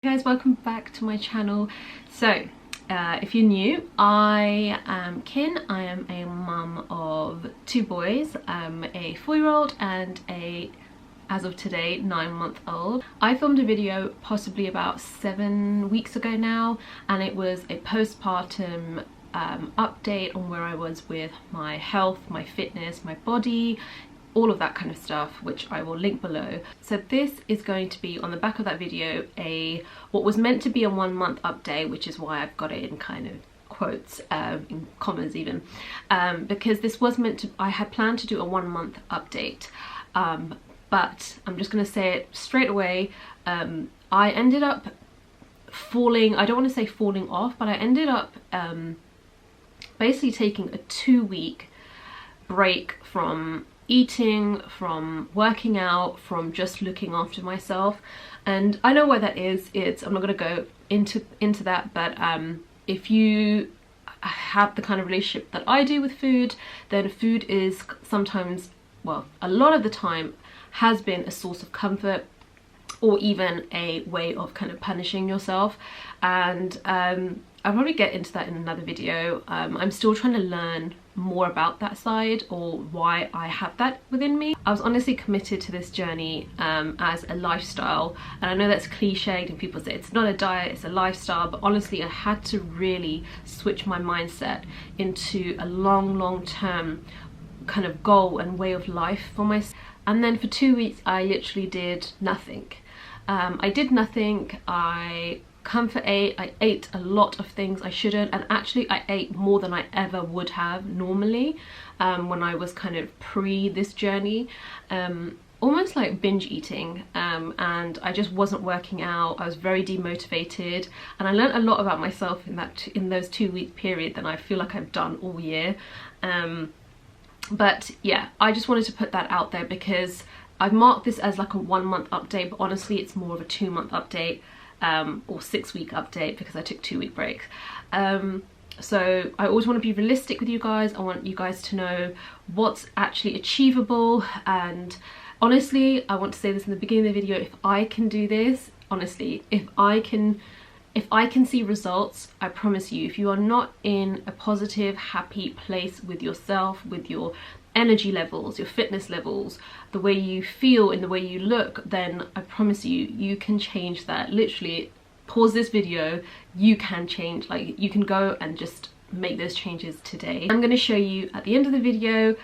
Hey guys, welcome back to my channel. So if you're new, I am Kin. I am a mum of two boys, a 4-year-old and a, as of today, 9-month-old. I filmed a video possibly about 7 weeks ago now, and it was a postpartum update on where I was with my health, my fitness, my body, all of that kind of stuff, which I will link below. So this is going to be on the back of that video what was meant to be a 1-month update, which is why I've got it in kind of quotes, in commas even, because this was meant to, I had planned to do a 1-month update, but I'm just going to say it straight away. I ended up falling, I don't want to say falling off, but I ended up basically taking a 2-week break from eating, from working out, from just looking after myself. And I know why that is. I'm not going to go into that, but if you have the kind of relationship that I do with food, then food is sometimes, well, a lot of the time has been a source of comfort, or even a way of kind of punishing yourself. And I'll probably get into that in another video. I'm still trying to learn more about that side, or why I have that within me. I was honestly committed to this journey as a lifestyle, and I know that's cliched and people say it's not a diet, it's a lifestyle, but honestly I had to really switch my mindset into a long term kind of goal and way of life for myself. And then for 2 weeks I literally did nothing. I did nothing. I comfort ate. I ate a lot of things I shouldn't, and actually I ate more than I ever would have normally when I was kind of pre this journey, almost like binge eating, and I just wasn't working out. I was very demotivated, and I learned a lot about myself in those 2-week period that I feel like I've done all year. But yeah, I just wanted to put that out there because I've marked this as like a 1-month update, but honestly it's more of a 2-month update, or 6-week update, because I took 2-week breaks. So I always want to be realistic with you guys. I want you guys to know what's actually achievable, and honestly I want to say this in the beginning of the video, if I can do this, honestly, if I can see results, I promise you, if you are not in a positive, happy place with yourself, with your energy levels, your fitness levels, the way you feel and the way you look, then I promise you, you can change that. Literally, pause this video, you can change, like you can go and just make those changes today. I'm going to show you at the end of the video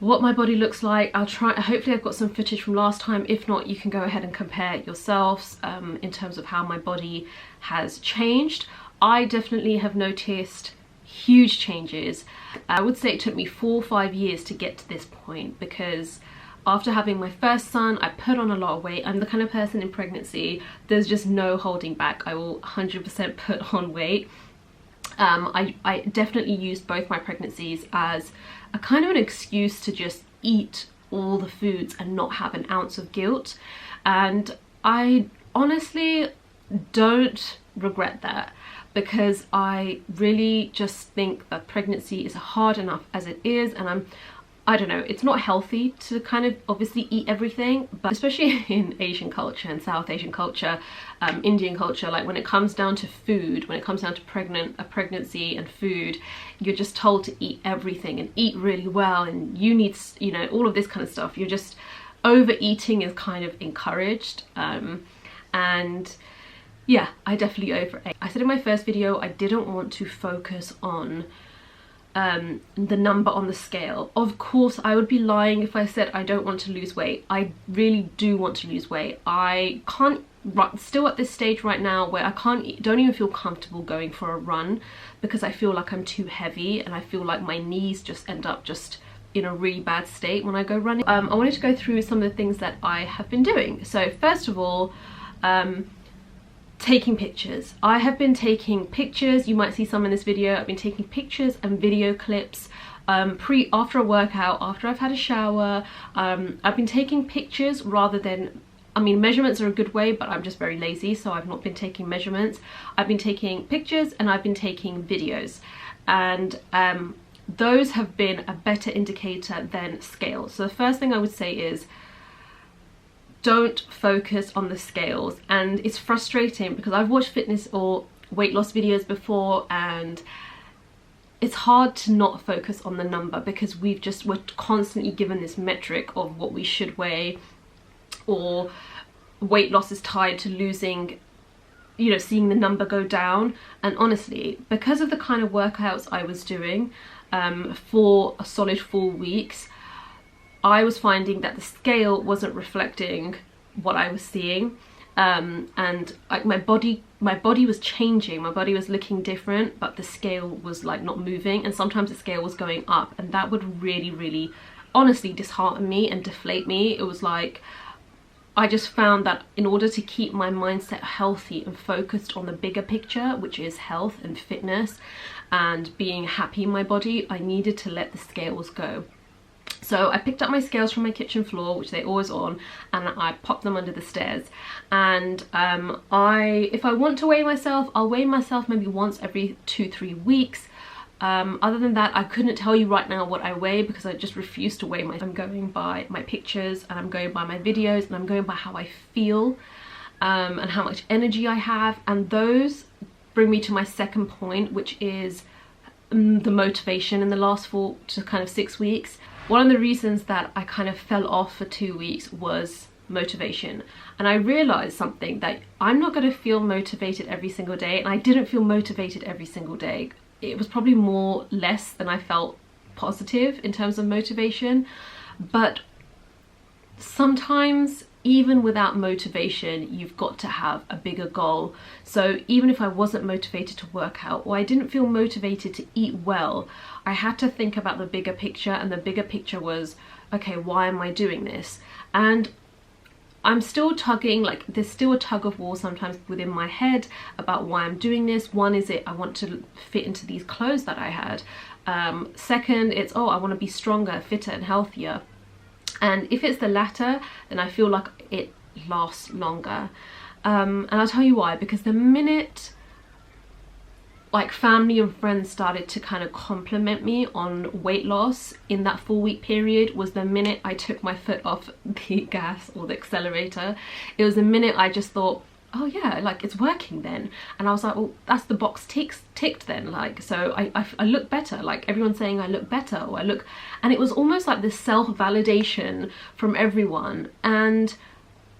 what my body looks like. I'll try, hopefully I've got some footage from last time. If not, you can go ahead and compare it yourselves in terms of how my body has changed. I definitely have noticed huge changes. I would say it took me 4 or 5 years to get to this point, because after having my first son I put on a lot of weight. I'm the kind of person in pregnancy, there's just no holding back. I will 100% put on weight. I definitely used both my pregnancies as a kind of an excuse to just eat all the foods and not have an ounce of guilt, and I honestly don't regret that, because I really just think that pregnancy is hard enough as it is, and I don't know, it's not healthy to kind of obviously eat everything, but especially in Asian culture and South Asian culture, Indian culture, like when it comes down to food, when it comes down to pregnancy and food, you're just told to eat everything and eat really well, and you need, you know, all of this kind of stuff. You're just, overeating is kind of encouraged, and yeah, I definitely overate. I said in my first video I didn't want to focus on the number on the scale. Of course I would be lying if I said I don't want to lose weight. I really do want to lose weight. I can't, still at this stage right now where I don't even feel comfortable going for a run, because I feel like I'm too heavy, and I feel like my knees just end up just in a really bad state when I go running. I wanted to go through some of the things that I have been doing. So first of all, taking pictures. I have been taking pictures. You might see some in this video. I've been taking pictures and video clips after a workout, after I've had a shower. I've been taking pictures rather than, I mean, measurements are a good way, but I'm just very lazy, so I've not been taking measurements. I've been taking pictures and I've been taking videos, and those have been a better indicator than scale. So the first thing I would say is don't focus on the scales. And it's frustrating because I've watched fitness or weight loss videos before, and it's hard to not focus on the number because we're constantly given this metric of what we should weigh, or weight loss is tied to losing, you know, seeing the number go down. And honestly, because of the kind of workouts I was doing for a solid 4 weeks, I was finding that the scale wasn't reflecting what I was seeing, and like my body was changing, my body was looking different, but the scale was like not moving, and sometimes the scale was going up, and that would really honestly dishearten me and deflate me. It was like I just found that in order to keep my mindset healthy and focused on the bigger picture, which is health and fitness and being happy in my body, I needed to let the scales go. So I picked up my scales from my kitchen floor, which they're always on, and I popped them under the stairs. And if I want to weigh myself, I'll weigh myself maybe once every 2-3 weeks. Other than that, I couldn't tell you right now what I weigh because I just refuse to weigh myself. I'm going by my pictures, and I'm going by my videos, and I'm going by how I feel, and how much energy I have. And those bring me to my second point, which is the motivation in the last 4 to kind of 6 weeks. One of the reasons that I kind of fell off for 2 weeks was motivation, and I realized something, that I'm not going to feel motivated every single day, and I didn't feel motivated every single day. It was probably less than I felt positive in terms of motivation. But sometimes even without motivation, you've got to have a bigger goal. So even if I wasn't motivated to work out, or I didn't feel motivated to eat well, I had to think about the bigger picture, and the bigger picture was, okay, why am I doing this? And I'm still tugging, like there's still a tug of war sometimes within my head about why I'm doing this. One is I want to fit into these clothes that I had. Second, it's, oh, I want to be stronger, fitter and healthier. And if it's the latter, then I feel like it lasts longer. And I'll tell you why, because the minute like family and friends started to kind of compliment me on weight loss in that 4-week period was the minute I took my foot off the gas or the accelerator. It was the minute I just thought, oh yeah, like it's working then. And I was like, well, that's the box ticked then. Like, so I look better, like everyone's saying I look better, or I look, and it was almost like this self-validation from everyone. And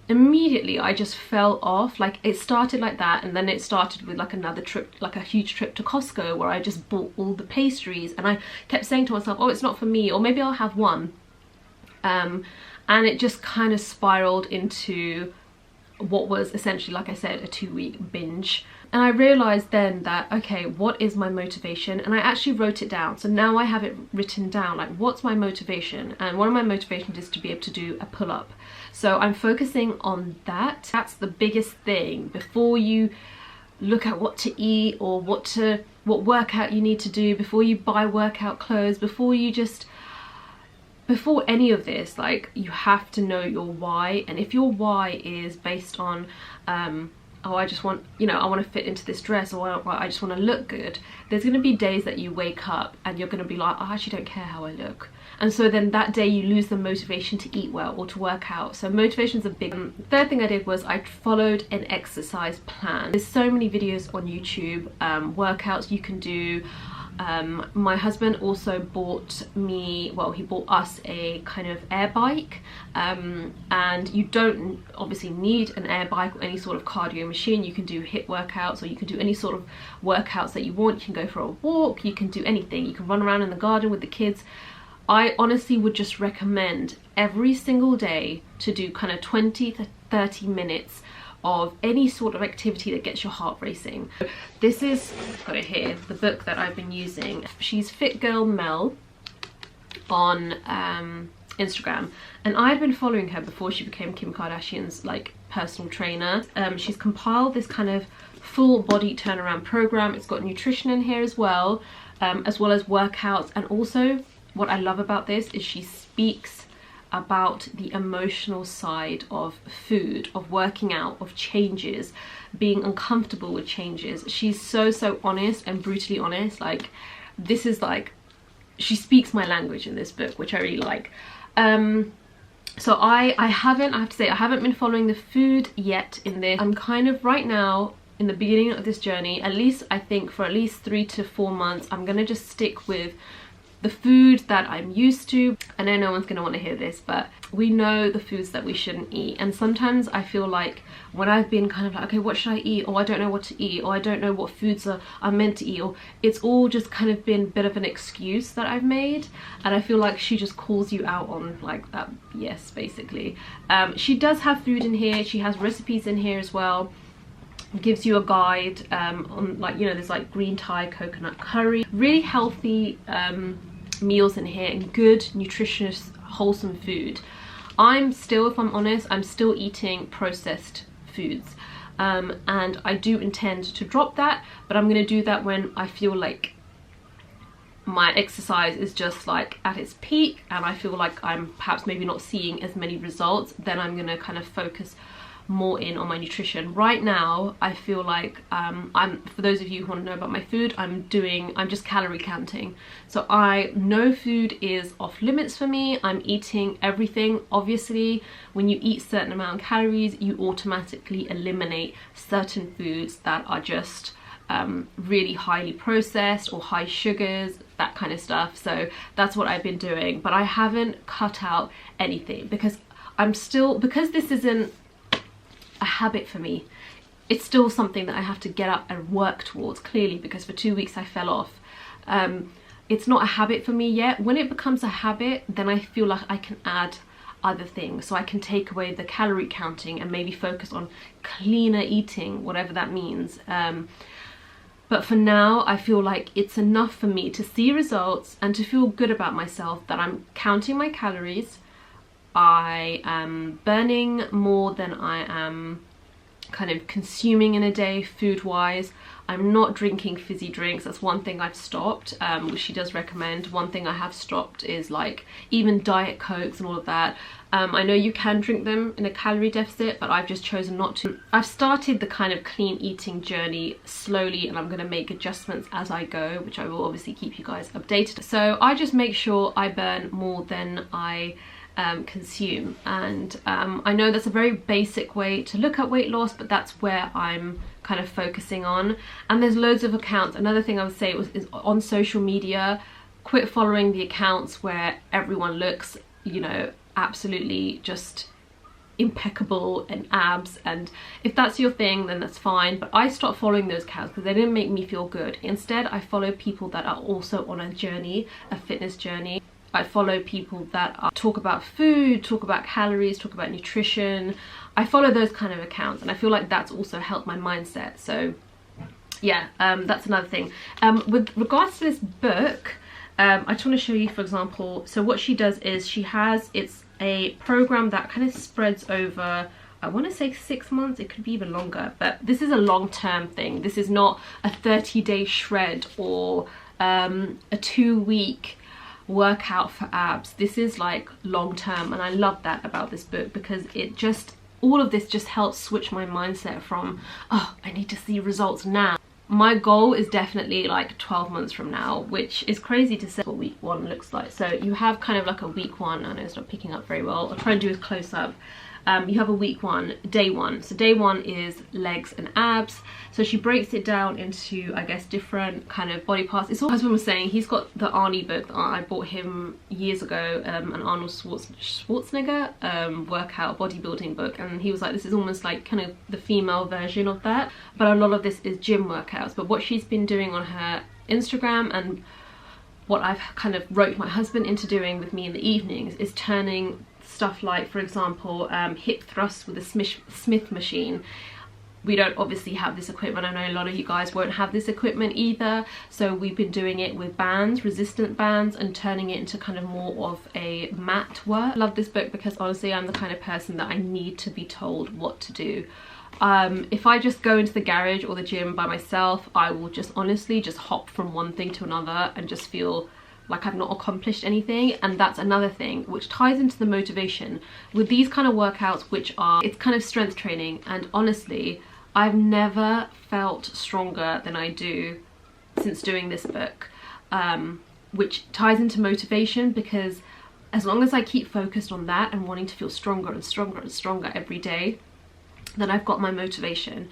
immediately I just fell off. Like it started like that, and then it started with like another trip, like a huge trip to Costco, where I just bought all the pastries, and I kept saying to myself, oh, it's not for me, or maybe I'll have one. And it just kind of spiraled into what was essentially, like I said, a 2-week binge. And I realized then that, okay, what is my motivation? And I actually wrote it down. So now I have it written down, like what's my motivation? And one of my motivations is to be able to do a pull-up. So I'm focusing on that. That's the biggest thing before you look at what to eat, or what workout you need to do, before you buy workout clothes, before any of this. Like, you have to know your why. And if your why is based on oh, I just want, you know, I want to fit into this dress, or I just want to look good, there's going to be days that you wake up and you're going to be like, oh, I actually don't care how I look. And so then that day you lose the motivation to eat well or to work out. So motivation's a big one. Third thing I did was I followed an exercise plan. There's so many videos on YouTube, workouts you can do. My husband also bought me, well, he bought us a kind of air bike, and you don't obviously need an air bike or any sort of cardio machine. You can do HIIT workouts, or you can do any sort of workouts that you want. You can go for a walk, you can do anything, you can run around in the garden with the kids. I honestly would just recommend every single day to do kind of 20 to 30 minutes of any sort of activity that gets your heart racing. This is, I've got it here, the book that I've been using. She's Fit Girl Mel on Instagram, and I'd been following her before she became Kim Kardashian's like personal trainer. She's compiled this kind of full body turnaround program. It's got nutrition in here as well as workouts. And also what I love about this is she speaks about the emotional side of food, of working out, of changes, being uncomfortable with changes. She's so honest and brutally honest. Like, this is like, she speaks my language in this book, which I really like. So I have to say, I haven't been following the food yet in this. I'm kind of right now in the beginning of this journey, at least I think for at least 3 to 4 months, I'm gonna just stick with the food that I'm used to. I know no one's gonna want to hear this, but we know the foods that we shouldn't eat, and sometimes I feel like when I've been kind of like, okay, what should I eat, or I don't know what to eat, or I don't know what foods I'm meant to eat, or it's all just kind of been a bit of an excuse that I've made, and I feel like she just calls you out on like that yes, basically. She does have food in here, she has recipes in here as well, gives you a guide on, like, you know, there's like green Thai coconut curry, really healthy meals in here, and good nutritious wholesome food. I'm still, if I'm honest, I'm still eating processed foods, and I do intend to drop that, but I'm going to do that when I feel like my exercise is just like at its peak and I feel like I'm perhaps maybe not seeing as many results. Then I'm going to kind of focus more in on my nutrition. Right now I feel like for those of you who want to know about my food, I'm just calorie counting. So no food is off limits for me. I'm eating everything. Obviously when you eat certain amount of calories, you automatically eliminate certain foods that are just really highly processed or high sugars, that kind of stuff. So that's what I've been doing, but I haven't cut out anything because this isn't a habit for me. It's still something that I have to get up and work towards, clearly, because for 2 weeks I fell off. It's not a habit for me yet. When it becomes a habit, then I feel like I can add other things, so I can take away the calorie counting and maybe focus on cleaner eating, whatever that means. But for now I feel like it's enough for me to see results and to feel good about myself that I'm counting my calories, I am burning more than I am kind of consuming in a day food wise. I'm not drinking fizzy drinks. That's one thing I've stopped, which she does recommend. One thing I have stopped is like even Diet Cokes and all of that. I know you can drink them in a calorie deficit, but I've just chosen not to. I've started the kind of clean eating journey slowly, and I'm going to make adjustments as I go, which I will obviously keep you guys updated. So I just make sure I burn more than I consume, and I know that's a very basic way to look at weight loss, but that's where I'm kind of focusing on. And there's loads of accounts. Another thing I would say is on social media, quit following the accounts where everyone looks, you know, absolutely just impeccable and abs, and if that's your thing then that's fine, but I stopped following those accounts because they didn't make me feel good. Instead I follow people that are also on a journey, a fitness journey. I follow people that talk about food, talk about calories, talk about nutrition. I follow those kind of accounts, and I feel like that's also helped my mindset. So yeah, that's another thing. With regards to this book, I just want to show you, for example, so what she does is it's a program that kind of spreads over, I want to say 6 months, it could be even longer, but this is a long-term thing. This is not a 30-day shred or a 2-week workout for abs. This is like long-term, and I love that about this book because all of this just helps switch my mindset from, oh, I need to see results now. My goal is definitely like 12 months from now, which is crazy to say what week 1 looks like. So you have kind of like a week 1, I know it's not picking up very well, I'll try and do a close-up. You have a week 1, day 1. So day 1 is legs and abs. So she breaks it down into, I guess, different kind of body parts. It's all, my husband was saying, he's got the Arnie book that I bought him years ago, an Arnold Schwarzenegger workout bodybuilding book, and he was like, this is almost like kind of the female version of that, but a lot of this is gym workouts. But what she's been doing on her Instagram, and what I've kind of roped my husband into doing with me in the evenings, is turning stuff like, for example, hip thrusts with a Smith machine. We don't obviously have this equipment. I know a lot of you guys won't have this equipment either, so we've been doing it with bands, resistant bands, and turning it into kind of more of a mat work. I love this book because honestly I'm the kind of person that I need to be told what to do. If I just go into the garage or the gym by myself, I will just honestly just hop from one thing to another and just feel like I've not accomplished anything. And that's another thing which ties into the motivation with these kind of workouts, which are, it's kind of strength training, and honestly I've never felt stronger than I do since doing this book, which ties into motivation because as long as I keep focused on that and wanting to feel stronger and stronger and stronger every day, then I've got my motivation.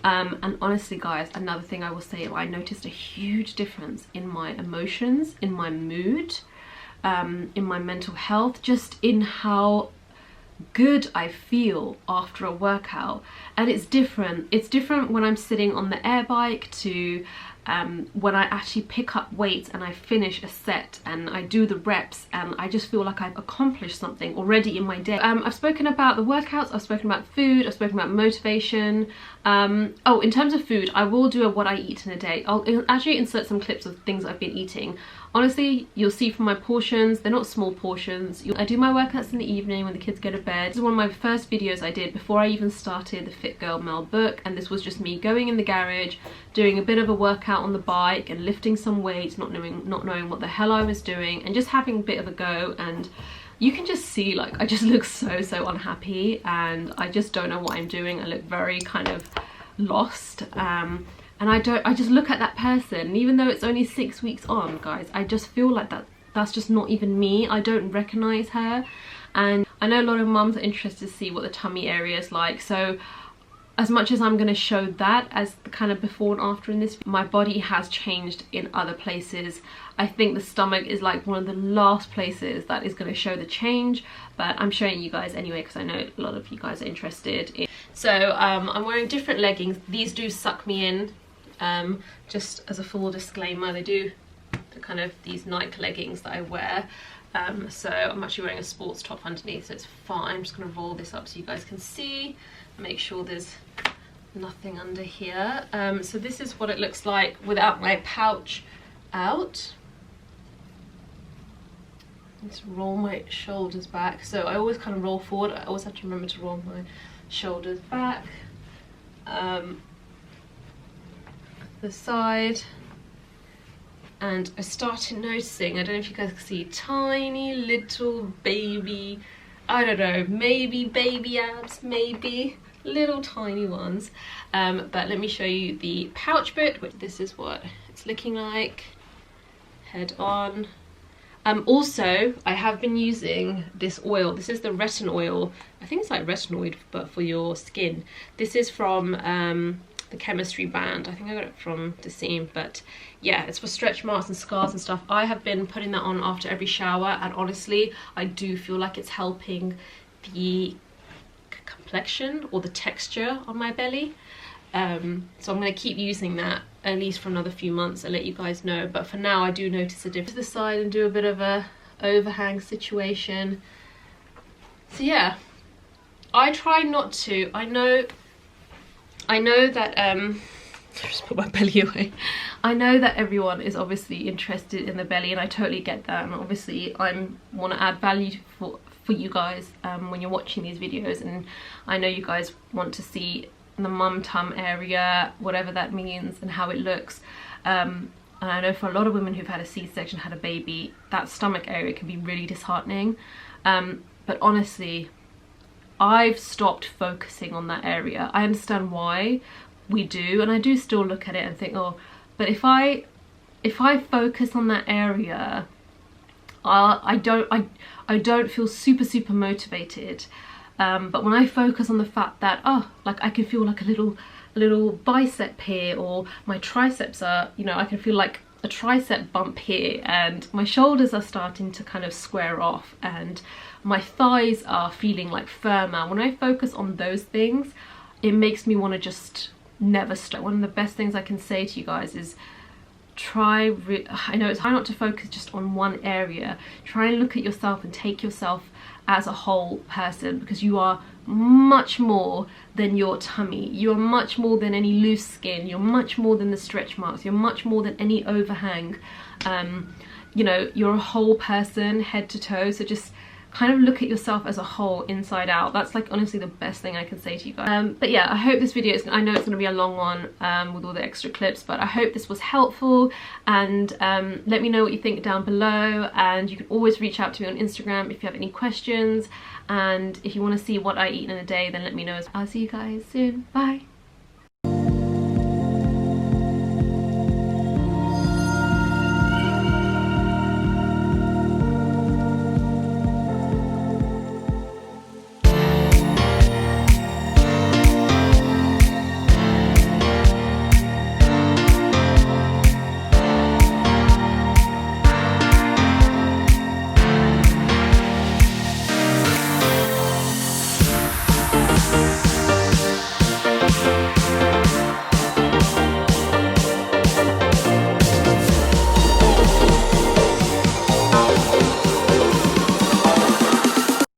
And honestly guys, another thing I will say, I noticed a huge difference in my emotions, in my mood, in my mental health, just in how good I feel after a workout. And it's different when I'm sitting on the air bike to when I actually pick up weights and I finish a set and I do the reps, and I just feel like I've accomplished something already in my day. I've spoken about the workouts, I've spoken about food, I've spoken about motivation. Oh, in terms of food, I will do a what I eat in a day. I'll actually insert some clips of things I've been eating. Honestly, you'll see from my portions, they're not small portions. I do my workouts in the evening when the kids go to bed. This is one of my first videos I did before I even started the Fit Girl Mel book, and this was just me going in the garage, doing a bit of a workout on the bike and lifting some weights, not knowing what the hell I was doing, and just having a bit of a go. And you can just see, like, I just look so unhappy, and I just don't know what I'm doing. I look very kind of lost. And I just look at that person, and even though it's only 6 weeks on, guys, I just feel like that's just not even me. I don't recognize her. And I know a lot of mums are interested to see what the tummy area is like, so as much as I'm going to show that as the kind of before and after in this, my body has changed in other places. I think the stomach is like one of the last places that is going to show the change, but I'm showing you guys anyway because I know a lot of you guys are interested in. So I'm wearing different leggings. These do suck me in. Just as a full disclaimer, they do kind of these Nike leggings that I wear. So I'm actually wearing a sports top underneath, so it's fine. I'm just going to roll this up so you guys can see, make sure there's nothing under here. So this is what it looks like without my pouch out. Let's roll my shoulders back. So I always kind of roll forward. I always have to remember to roll my shoulders back. The side, and I started noticing, I don't know if you guys can see, tiny little baby, I don't know, maybe baby abs, maybe little tiny ones. But let me show you the pouch bit, which this is what it's looking like, head on. Also, I have been using this oil. This is the retin oil. I think it's like retinoid, but for your skin. This is from the chemistry brand. I think I got it from Deciem, but yeah, it's for stretch marks and scars and stuff. I have been putting that on after every shower, and honestly, I do feel like it's helping the complexion or the texture on my belly. So I'm going to keep using that at least for another few months and let you guys know, but for now I do notice a difference. To the side and do a bit of a overhang situation. So yeah, I try not to. I know that just put my belly away. I know that everyone is obviously interested in the belly, and I totally get that, and obviously I want to add value for you guys when you're watching these videos, and I know you guys want to see the mum tum area, whatever that means, and how it looks. And I know for a lot of women who've had a C-section, had a baby, that stomach area can be really disheartening. But honestly, I've stopped focusing on that area. I understand why we do, and I do still look at it and think, oh, but if I focus on that area, I don't feel super motivated. But when I focus on the fact that, oh, like I can feel like a little bicep here, or my triceps are, you know, I can feel like a tricep bump here, and my shoulders are starting to kind of square off, and my thighs are feeling like firmer. When I focus on those things, it makes me want to just never stop. One of the best things I can say to you guys is I know it's hard not to focus just on one area. Try and look at yourself and take yourself as a whole person, because you are much more than your tummy. You are much more than any loose skin. You're much more than the stretch marks. You're much more than any overhang. You know, you're a whole person, head to toe. So just kind of look at yourself as a whole, inside out. That's like honestly the best thing I can say to you guys. But yeah, I hope this video is, I know it's going to be a long one with all the extra clips, but I hope this was helpful, and let me know what you think down below, and you can always reach out to me on Instagram if you have any questions, and if you want to see what I eat in a day, then let me know. I'll see you guys soon. Bye.